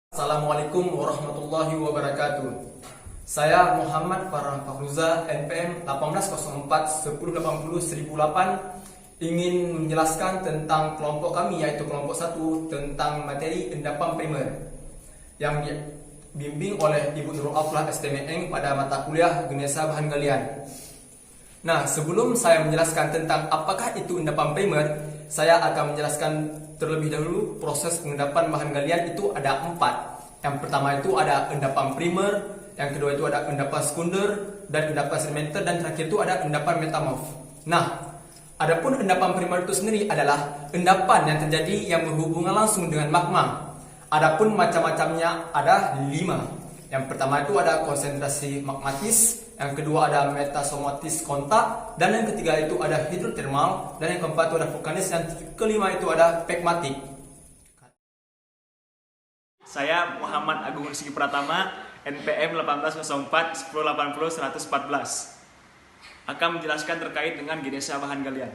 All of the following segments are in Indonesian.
Assalamualaikum warahmatullahi wabarakatuh. Saya Muhammad Farhan Fahruza, NPM 1804 1080 1008, ingin menjelaskan tentang kelompok kami, yaitu kelompok 1, tentang materi endapan primer yang dibimbing oleh Ibu Nurul Aflah STMeng pada mata kuliah Ganesha Bahan Galian. Nah, sebelum saya menjelaskan tentang apakah itu endapan primer, saya akan menjelaskan terlebih dahulu proses pengendapan bahan galian. Itu ada 4. Yang pertama itu ada endapan primer, yang kedua itu ada endapan sekunder, dan endapan sedimenter, dan terakhir itu ada endapan metamorf. Nah, adapun endapan primer itu sendiri adalah endapan yang terjadi yang berhubungan langsung dengan magma. Adapun macam-macamnya ada 5. Yang pertama itu ada konsentrasi magmatis, yang kedua ada metasomatis kontak, dan yang ketiga itu ada hidrotermal, dan yang keempat itu ada vulkanis, dan kelima itu ada pegmatik. Saya Muhammad Agung Rizky Pratama, NPM 1804 1080 114, akan menjelaskan terkait dengan Ganesha Bahan Galian.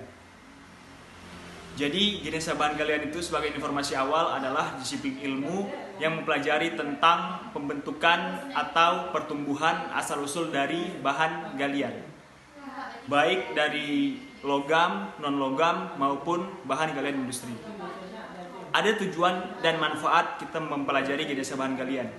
Jadi Ganesha Bahan Galian itu sebagai informasi awal adalah disiplin ilmu yang mempelajari tentang pembentukan atau pertumbuhan asal-usul dari bahan galian, baik dari logam, non-logam maupun bahan galian industri. Ada tujuan dan manfaat kita mempelajari Ganesha Bahan Galian,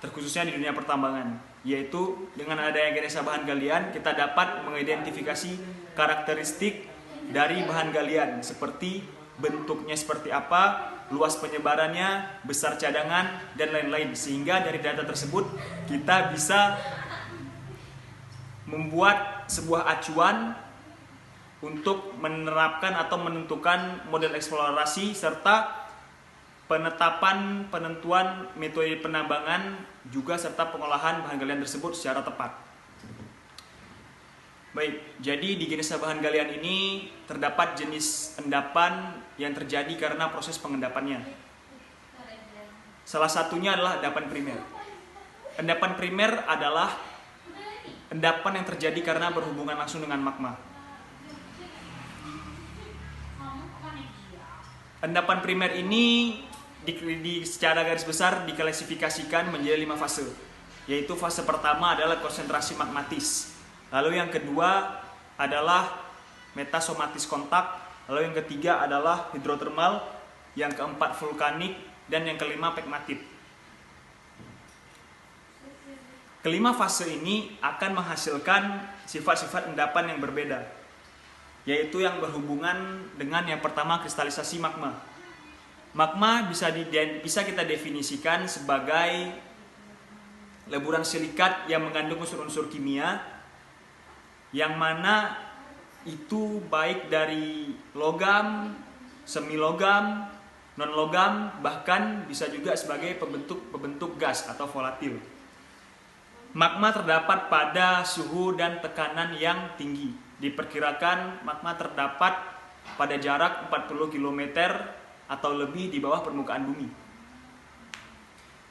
terkhususnya di dunia pertambangan, yaitu dengan adanya Ganesha Bahan Galian kita dapat mengidentifikasi karakteristik dari bahan galian, seperti bentuknya seperti apa, luas penyebarannya, besar cadangan, dan lain-lain. Sehingga dari data tersebut kita bisa membuat sebuah acuan untuk menerapkan atau menentukan model eksplorasi serta penentuan metode penambangan juga serta pengolahan bahan galian tersebut secara tepat. Baik, jadi di Ganesha Bahan Galian ini terdapat jenis endapan yang terjadi karena proses pengendapannya. Salah satunya adalah endapan primer. Endapan primer adalah endapan yang terjadi karena berhubungan langsung dengan magma. Endapan primer ini secara garis besar diklasifikasikan menjadi 5 fase, yaitu fase pertama adalah konsentrasi magmatis. Lalu yang kedua adalah metasomatis kontak, lalu yang ketiga adalah hidrotermal, yang keempat vulkanik, dan yang kelima pegmatik. Kelima fase ini akan menghasilkan sifat-sifat endapan yang berbeda, yaitu yang berhubungan dengan yang pertama kristalisasi magma. Magma bisa kita definisikan sebagai leburan silikat yang mengandung unsur-unsur kimia, yang mana itu baik dari logam, semi logam, non logam, bahkan bisa juga sebagai pembentuk gas atau volatil. Magma terdapat pada suhu dan tekanan yang tinggi. Diperkirakan magma terdapat pada jarak 40 km atau lebih di bawah permukaan bumi.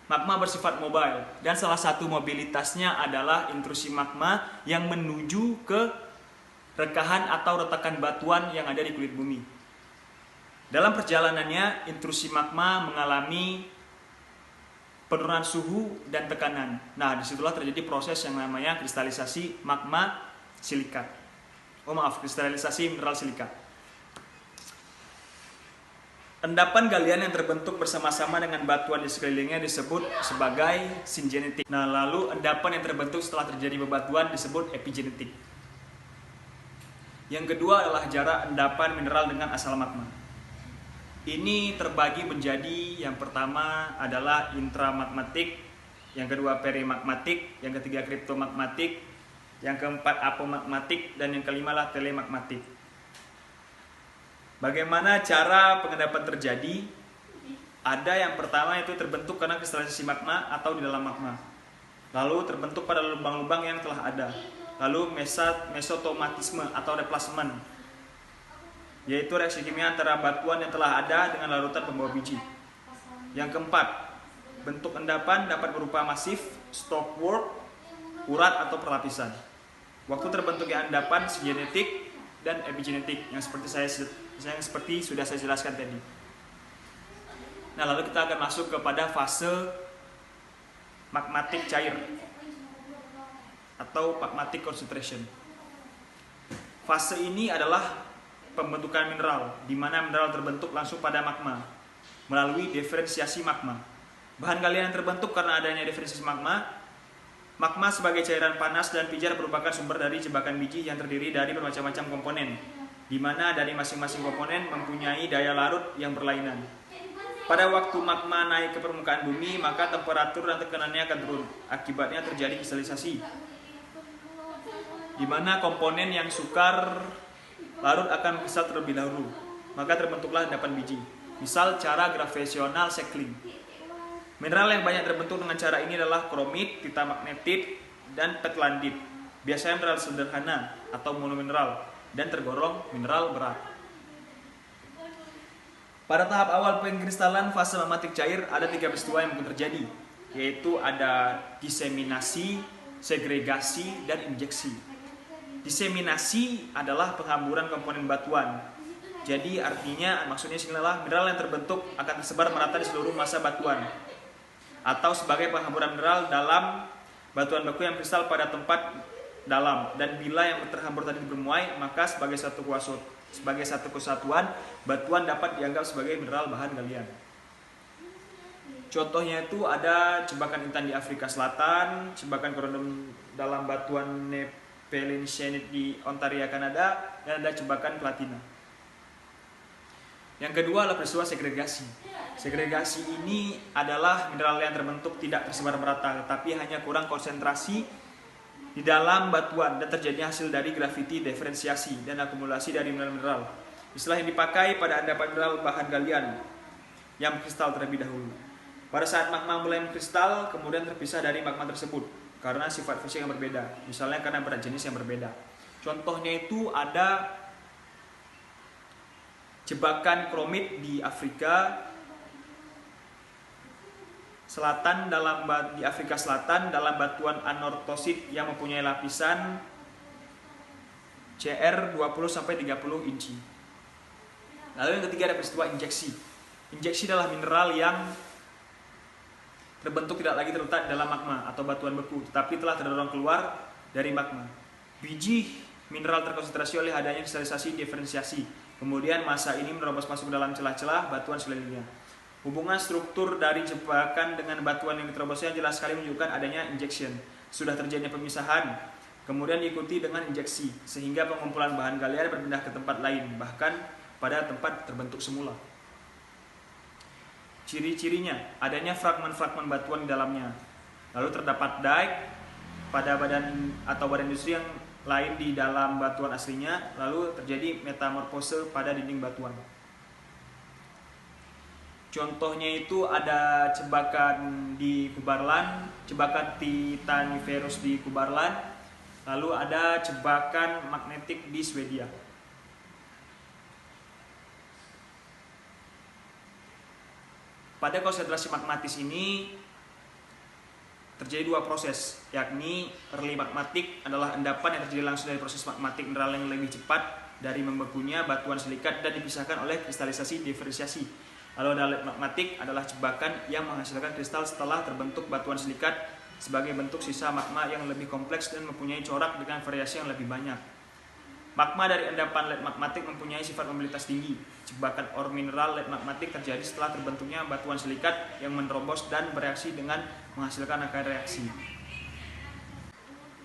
Magma bersifat mobile, dan salah satu mobilitasnya adalah intrusi magma yang menuju ke rekahan atau retakan batuan yang ada di kulit bumi. Dalam perjalanannya, intrusi magma mengalami penurunan suhu dan tekanan. Nah, disitulah terjadi proses yang namanya kristalisasi magma silikat. Kristalisasi mineral silikat. Endapan galian yang terbentuk bersama-sama dengan batuan di sekelilingnya disebut sebagai syngenetik. Nah, lalu endapan yang terbentuk setelah terjadi bebatuan disebut epigenetik. Yang kedua adalah jarak endapan mineral dengan asal magma. Ini terbagi menjadi, yang pertama adalah intramagmatik, yang kedua perimagmatik, yang ketiga kriptomagmatik, yang keempat apomagmatik, dan yang kelima adalah telemagmatik. Bagaimana cara pengendapan terjadi? Ada yang pertama itu terbentuk karena kristalisasi magma atau di dalam magma. Lalu terbentuk pada lubang-lubang yang telah ada. Lalu mesotomatisme atau replasement, yaitu reaksi kimia antara batuan yang telah ada dengan larutan pembawa biji. Yang keempat, bentuk endapan dapat berupa masif, stonework, urat atau perlapisan. Waktu terbentuknya endapan syngenetik dan epigenetik yang seperti sudah saya jelaskan tadi. Nah, lalu kita akan masuk kepada fase magmatik cair atau magmatic concentration. Fase ini adalah pembentukan mineral, di mana mineral terbentuk langsung pada magma melalui diferensiasi magma. Bahan galian yang terbentuk karena adanya diferensiasi magma. Magma sebagai cairan panas dan pijar merupakan sumber dari jebakan biji yang terdiri dari bermacam-macam komponen, di mana dari masing-masing komponen mempunyai daya larut yang berlainan. Pada waktu magma naik ke permukaan bumi, maka temperatur dan tekanannya akan turun. Akibatnya terjadi kristalisasi, di mana komponen yang sukar larut akan kristal terlebih dahulu, maka terbentuklah endapan biji. Misal cara gravitasional cycling. Mineral yang banyak terbentuk dengan cara ini adalah kromit, pita magnetit, dan petlandit. Biasanya mineral sederhana atau monomineral dan tergolong mineral berat. Pada tahap awal pengkristalan fase magmatik cair ada 3 peristiwa yang mungkin terjadi, yaitu ada diseminasi, segregasi, dan injeksi. Diseminasi adalah penghamburan komponen batuan. Jadi artinya maksudnya adalah mineral yang terbentuk akan tersebar merata di seluruh massa batuan, atau sebagai penghamburan mineral dalam batuan beku yang kristal pada tempat dalam, dan bila yang terhambur tadi bermuai, maka sebagai satu kesatuan batuan dapat dianggap sebagai mineral bahan galian. Contohnya itu ada jebakan intan di Afrika Selatan, jebakan korundum dalam batuan nephelinsenit di Ontario, Kanada, dan ada jebakan platina. Yang kedua adalah peristiwa segregasi. Segregasi ini adalah mineral yang terbentuk tidak tersebar merata, tetapi hanya kurang konsentrasi di dalam batuan dan terjadi hasil dari graviti diferensiasi dan akumulasi dari mineral-mineral. Istilah yang dipakai pada endapan mineral bahan galian yang kristal terlebih dahulu. Pada saat magma mulai mengkristal, kemudian terpisah dari magma tersebut karena sifat fisik yang berbeda, misalnya karena berat jenis yang berbeda. Contohnya itu ada jebakan kromit di Afrika Selatan di Afrika Selatan dalam batuan anortosit yang mempunyai lapisan CR 20-30 inci. Lalu yang ketiga ada peristiwa injeksi. Injeksi adalah mineral yang terbentuk tidak lagi terletak dalam magma atau batuan beku, tetapi telah terdorong keluar dari magma. Biji mineral terkonsentrasi oleh adanya kristalisasi diferensiasi. Kemudian massa ini menerobos masuk ke dalam celah-celah batuan sekelilingnya. Hubungan struktur dari jebakan dengan batuan yang diterobosnya jelas sekali menunjukkan adanya injection. Sudah terjadinya pemisahan, kemudian diikuti dengan injeksi, sehingga pengumpulan bahan galian berpindah ke tempat lain, bahkan pada tempat terbentuk semula. Ciri-cirinya, adanya fragmen-fragmen batuan di dalamnya. Lalu terdapat dike pada badan industri yang lain di dalam batuan aslinya, lalu terjadi metamorfose pada dinding batuan. Contohnya itu ada jebakan di Kubarlan, jebakan titaniferus di Kubarlan, lalu ada jebakan magnetik di Swedia. Pada konsentrasi magmatis ini terjadi 2 proses, yakni early magmatik adalah endapan yang terjadi langsung dari proses magmatik mineral yang lebih cepat dari membekunya batuan silikat dan dipisahkan oleh kristalisasi diferensiasi. Lalu ada late magmatik adalah jebakan yang menghasilkan kristal setelah terbentuk batuan silikat sebagai bentuk sisa magma yang lebih kompleks dan mempunyai corak dengan variasi yang lebih banyak. Magma dari endapan late magmatik mempunyai sifat mobilitas tinggi. Jebakan ore mineral late magmatik terjadi setelah terbentuknya batuan silikat yang menerobos dan bereaksi dengan menghasilkan rangkaian reaksi.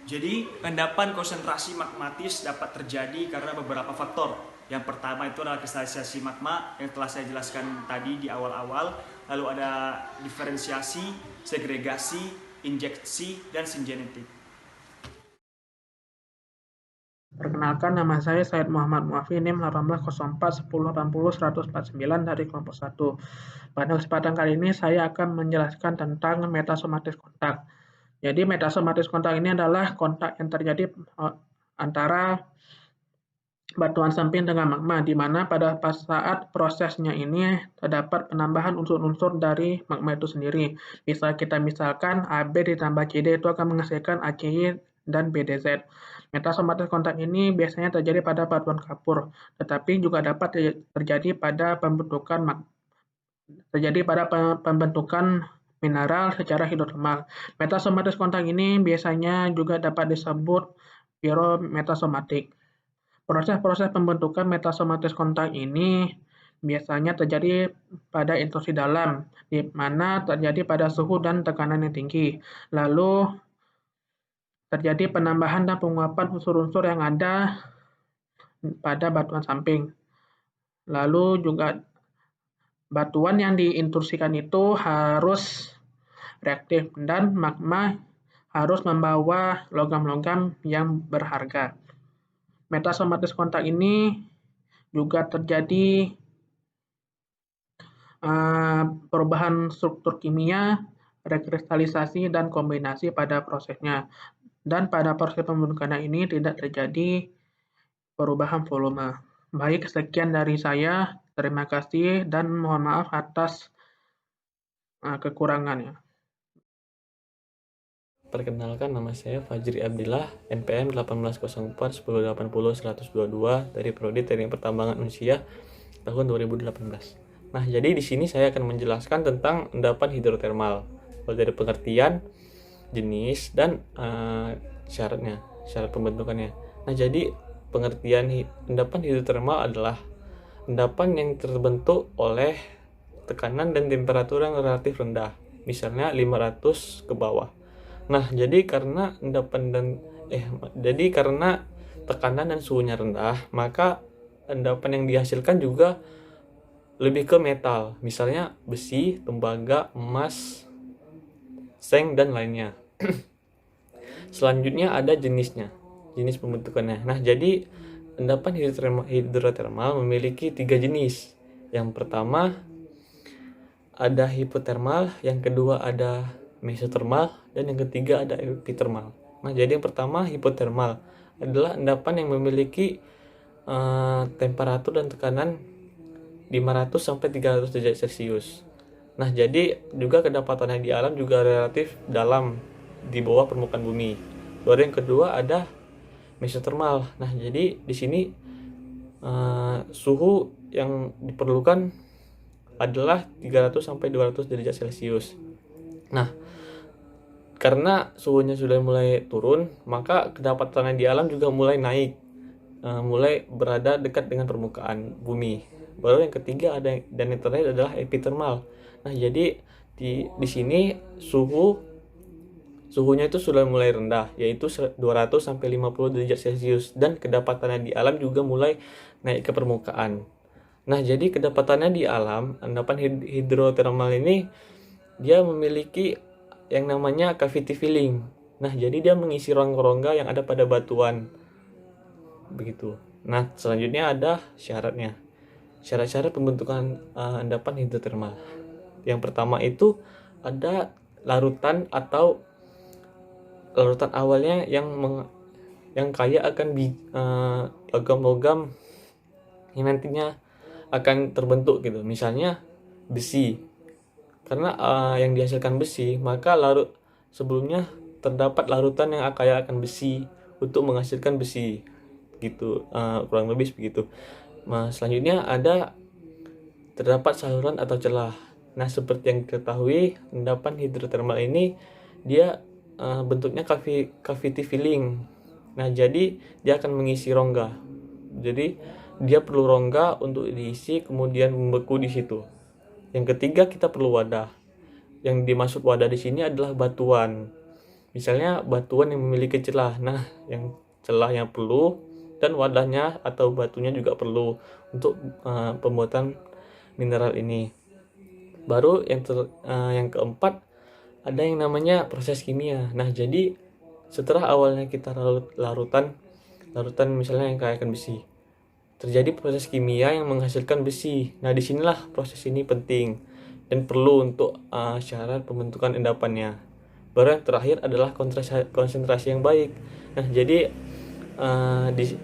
Jadi, endapan konsentrasi magmatis dapat terjadi karena beberapa faktor. Yang pertama itu adalah kristalisasi magma yang telah saya jelaskan tadi di awal-awal. Lalu ada diferensiasi, segregasi, injeksi, dan syngenetik. Perkenalkan, nama saya Said Muhammad Muafi, NIM 1804 1080 149 dari kelompok 1. Pada kesempatan kali ini saya akan menjelaskan tentang metasomatis kontak. Jadi metasomatis kontak ini adalah kontak yang terjadi antara batuan samping dengan magma, di mana pada saat prosesnya ini terdapat penambahan unsur-unsur dari magma itu sendiri. Misalkan AB ditambah CD itu akan menghasilkan ACY dan BDZ. Metasomatis kontak ini biasanya terjadi pada batuan kapur, tetapi juga dapat terjadi pada pembentukan terjadi pada pembentukan mineral secara hidrotermal. Metasomatis kontak ini biasanya juga dapat disebut pirometasomatik. Proses-proses pembentukan metasomatis kontak ini biasanya terjadi pada intrusi dalam, di mana terjadi pada suhu dan tekanan yang tinggi. Lalu terjadi penambahan dan penguapan unsur-unsur yang ada pada batuan samping. Lalu juga batuan yang diintrusikan itu harus reaktif dan magma harus membawa logam-logam yang berharga. Metasomatis kontak ini juga terjadi perubahan struktur kimia, rekristalisasi, dan kombinasi pada prosesnya. Dan pada proses pembentukan ini tidak terjadi perubahan volume. Baik, sekian dari saya. Terima kasih dan mohon maaf atas kekurangannya. Perkenalkan, nama saya Fajri Abdillah, NPM 1804 1080 122 dari Prodi Teknik Pertambangan Unsia tahun 2018. Nah, jadi di sini saya akan menjelaskan tentang endapan hidrotermal, mulai dari pengertian, jenis, dan syaratnya, syarat pembentukannya. Nah, jadi pengertian endapan hidrotermal adalah endapan yang terbentuk oleh tekanan dan temperatur yang relatif rendah, misalnya 500 ke bawah. Nah, jadi karena tekanan dan suhunya rendah, maka endapan yang dihasilkan juga lebih ke metal, misalnya besi, tembaga, emas, seng, dan lainnya. Selanjutnya ada jenisnya, jenis pembentukannya. Nah, jadi endapan hidrotermal memiliki 3 jenis. Yang pertama ada hipotermal, yang kedua ada mesotermal, dan yang ketiga ada epithermal. Nah, jadi yang pertama hipotermal adalah endapan yang memiliki temperatur dan tekanan 500 sampai 300 derajat Celcius. Nah, jadi juga kedapatannya di alam juga relatif dalam, di bawah permukaan bumi. Baru yang kedua ada mesotermal. Nah, jadi di sini suhu yang diperlukan adalah 300 sampai 200 derajat Celcius. Nah, karena suhunya sudah mulai turun, maka kedapatannya di alam juga mulai naik, mulai berada dekat dengan permukaan bumi. Baru yang ketiga ada, dan yang terakhir adalah epithermal. Nah, jadi di sini suhunya itu sudah mulai rendah, yaitu 200 sampai 50 derajat Celcius, dan kedapatannya di alam juga mulai naik ke permukaan. Nah, jadi kedapatannya di alam, endapan hidrotermal ini dia memiliki yang namanya cavity filling. Nah, jadi dia mengisi rongga-rongga yang ada pada batuan. Begitu. Nah, selanjutnya ada syaratnya. Syarat-syarat pembentukan endapan hidrotermal. Yang pertama itu ada larutan atau larutan awalnya yang kaya akan logam-logam yang nantinya akan terbentuk gitu. Misalnya besi. Karena yang dihasilkan besi, maka sebelumnya terdapat larutan yang kaya akan besi untuk menghasilkan besi. Gitu, kurang lebih begitu. Nah, selanjutnya terdapat saluran atau celah. Nah, seperti yang diketahui, endapan hidrotermal ini dia bentuknya cavity filling. Nah, jadi dia akan mengisi rongga. Jadi dia perlu rongga untuk diisi, kemudian membeku di situ. Yang ketiga, kita perlu wadah. Yang dimaksud wadah di sini adalah batuan. Misalnya batuan yang memiliki celah. Nah, yang celahnya perlu, dan wadahnya atau batunya juga perlu untuk pembuatan mineral ini. Baru yang keempat ada yang namanya proses kimia. Nah, jadi setelah awalnya kita larutan misalnya yang kaya akan besi, terjadi proses kimia yang menghasilkan besi. Nah, disinilah proses ini penting dan perlu untuk syarat pembentukan endapannya. Baru yang terakhir adalah konsentrasi yang baik. Nah, jadi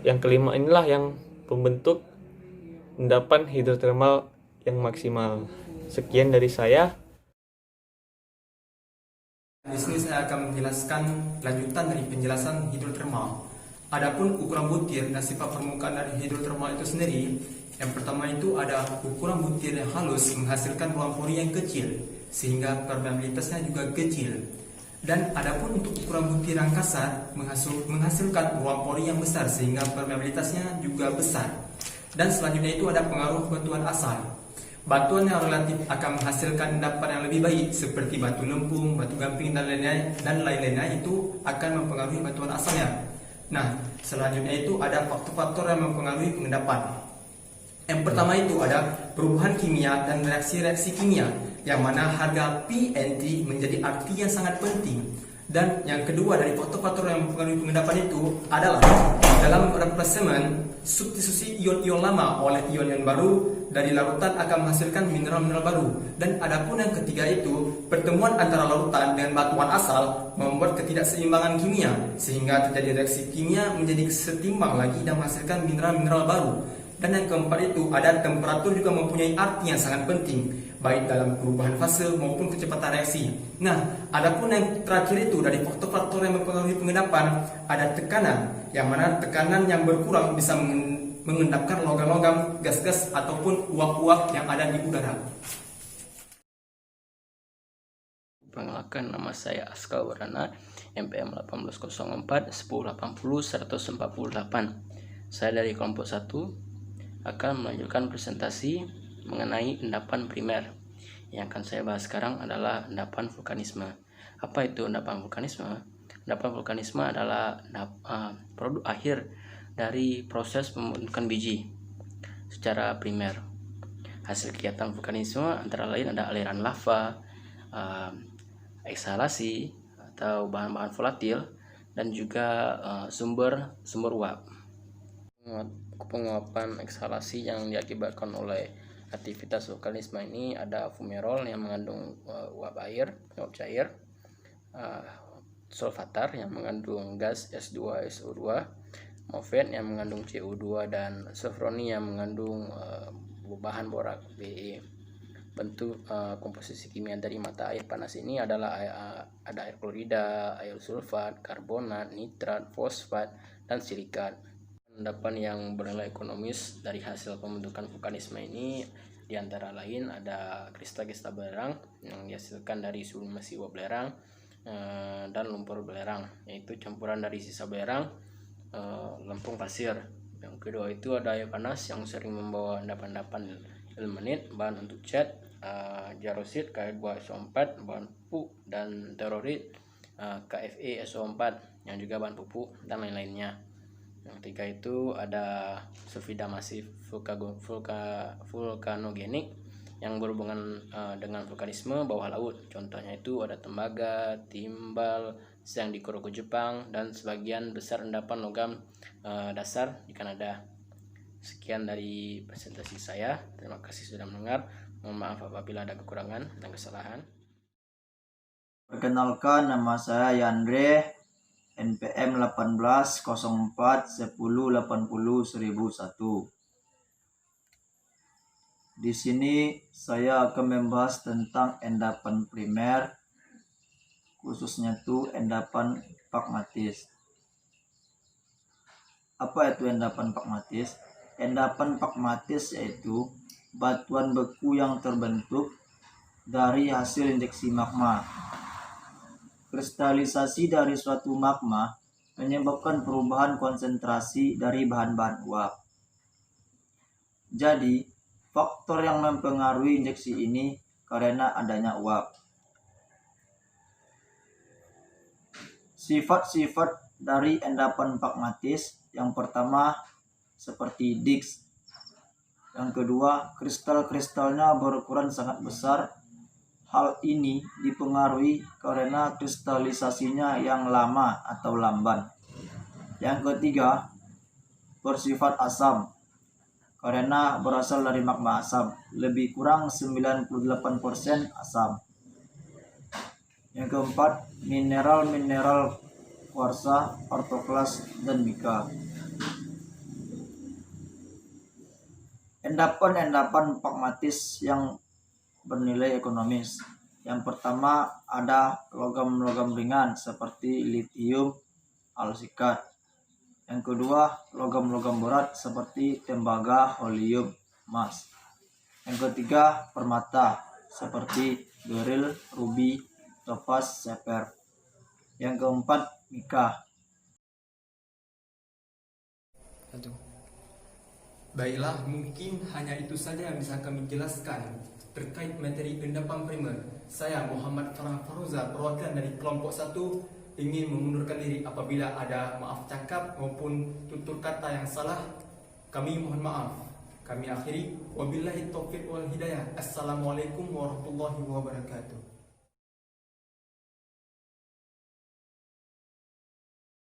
yang kelima inilah yang pembentuk endapan hidrotermal yang maksimal. Sekian dari saya. Di sini saya akan menjelaskan lanjutan dari penjelasan hidrotermal. Adapun ukuran butir dan sifat permukaan dari hidrotermal itu sendiri, Yang pertama itu ada ukuran butir yang halus menghasilkan ruang pori yang kecil sehingga permeabilitasnya juga kecil. Dan adapun untuk ukuran butir yang kasar menghasilkan ruang pori yang besar sehingga permeabilitasnya juga besar. Dan selanjutnya itu ada pengaruh batuan asal. Batuan yang relatif akan menghasilkan endapan yang lebih baik seperti batu lempung, batu gamping dan lain-lainnya itu akan mempengaruhi batuan asalnya. Nah, selanjutnya itu ada faktor-faktor yang mempengaruhi pengendapan. Yang pertama itu ada perubahan kimia dan reaksi-reaksi kimia, yang mana harga P and T menjadi arti yang sangat penting. Dan yang kedua dari faktor-faktor yang mempengaruhi pengendapan itu adalah dalam replacement, substitusi ion-ion lama oleh ion-ion baru dari larutan akan menghasilkan mineral-mineral baru. Dan adapun yang ketiga itu pertemuan antara larutan dengan batuan asal membuat ketidakseimbangan kimia sehingga terjadi reaksi kimia menjadi setimbang lagi dan menghasilkan mineral-mineral baru. Dan yang keempat itu ada temperatur juga mempunyai arti yang sangat penting baik dalam perubahan fase maupun kecepatan reaksi. Nah, adapun yang terakhir itu dari faktor-faktor yang mempengaruhi pengendapan ada tekanan, yang mana tekanan yang berkurang bisa mengendapkan logam-logam, gas-gas ataupun uap-uap yang ada di udara. Perkenalkan, nama saya Askal Warana, MPM 1804 1080 148. Saya dari kelompok 1 akan melanjutkan presentasi mengenai endapan primer. Yang akan saya bahas sekarang adalah endapan vulkanisme. Apa itu endapan vulkanisme? Endapan vulkanisme adalah produk akhir dari proses pembentukan biji secara primer. Hasil kegiatan vulkanisme antara lain ada aliran lava, eksalasi atau bahan-bahan volatil, dan juga sumber uap. Penguapan eksalasi yang diakibatkan oleh aktivitas vulkanisme ini ada fumerol yang mengandung uap cair, solvatar yang mengandung gas S2SO2, movet yang mengandung CO2, dan sofroni yang mengandung bahan borak Be. Bentuk komposisi kimia dari mata air panas ini adalah ada air klorida, air sulfat, karbonat, nitrat, fosfat, dan silikat. Endapan yang bernilai ekonomis dari hasil pembentukan vulkanisme ini diantara lain ada kristal-kristal belerang yang dihasilkan dari sublimasi uap belerang dan lumpur belerang, yaitu campuran dari sisa belerang, lempung pasir. Yang kedua itu ada air panas yang sering membawa endapan-endapan ilmenit, bahan untuk cat, jarosit, K2SO4, bahan pupuk, dan terorit, KFeSO4 yang juga bahan pupuk, dan lain-lainnya. Yang ketiga itu ada sulfida masif vulkanogenik yang berhubungan dengan vulkanisme bawah laut. Contohnya itu ada tembaga, timbal, yang di Kuroko Jepang, dan sebagian besar endapan logam dasar di Kanada. Sekian dari presentasi saya. Terima kasih sudah mendengar. Mohon maaf apabila ada kekurangan dan kesalahan. Perkenalkan, nama saya Yandre, NPM 1804 1080 1001. Di sini saya akan membahas tentang endapan primer, khususnya itu endapan pragmatis. Apa itu endapan pragmatis? Endapan pragmatis yaitu batuan beku yang terbentuk dari hasil injeksi magma. Kristalisasi dari suatu magma menyebabkan perubahan konsentrasi dari bahan-bahan uap. Jadi, faktor yang mempengaruhi injeksi ini karena adanya uap. Sifat-sifat dari endapan pragmatis, yang pertama seperti disk. Yang kedua, kristal-kristalnya berukuran sangat besar. Hal ini dipengaruhi karena kristalisasinya yang lama atau lamban. Yang ketiga, bersifat asam karena berasal dari magma asam, lebih kurang 98% asam. Yang keempat, mineral kuarsa, ortoklas, dan mika. Endapan pragmatis yang bernilai ekonomis. Yang pertama ada logam-logam ringan seperti litium, alsikat. Yang kedua, logam-logam berat seperti tembaga, helium, emas. Yang ketiga, permata seperti beril, ruby, topaz, sapphire. Yang keempat, mika. Baiklah, mungkin hanya itu saja yang bisa kami jelaskan terkait materi endapan primer. Saya Muhammad Farhan Faruza, perwakilan dari kelompok 1, ingin mengundurkan diri apabila ada maaf cakap maupun tutur kata yang salah. Kami mohon maaf. Kami akhiri, wabillahi taufiq wal hidayah. Assalamualaikum warahmatullahi wabarakatuh.